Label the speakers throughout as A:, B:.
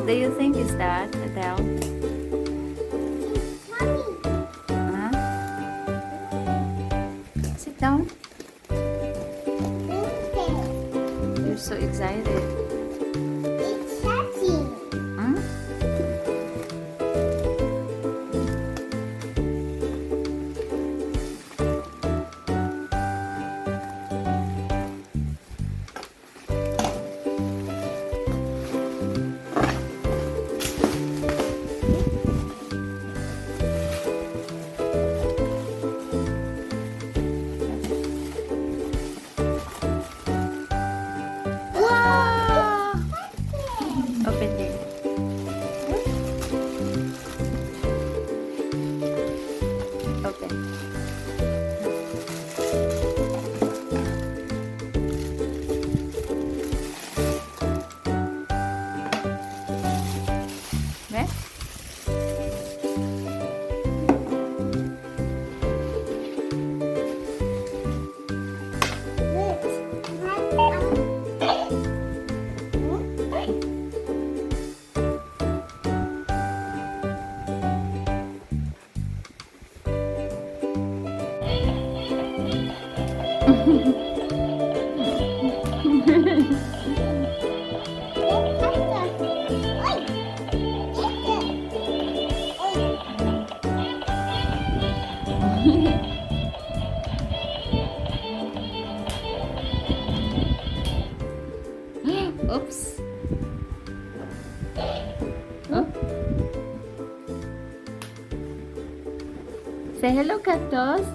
A: do you think is that, Adele? Huh? Sit down. You're so excited. Huh? Open it. Open. Where? Oops. Oh. Say hello, Cactus.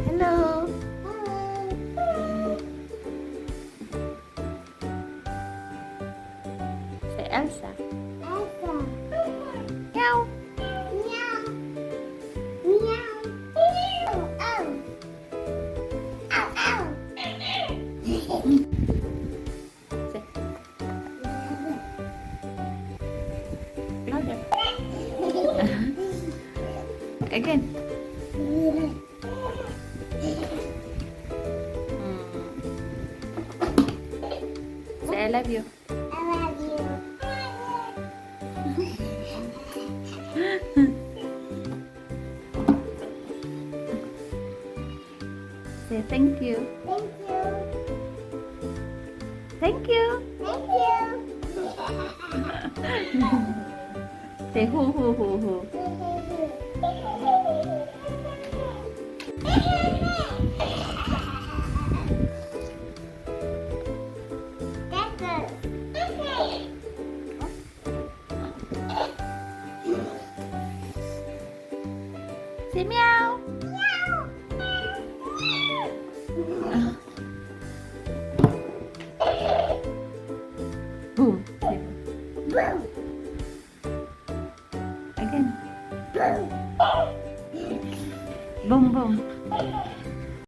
A: Hello. Say Elsa. Meow. Say. Louder. Again. Say I love you. Say thank you. Thank you. Say hoo hoo hoo hoo. Say meow. Boom. Say again. Boom boom.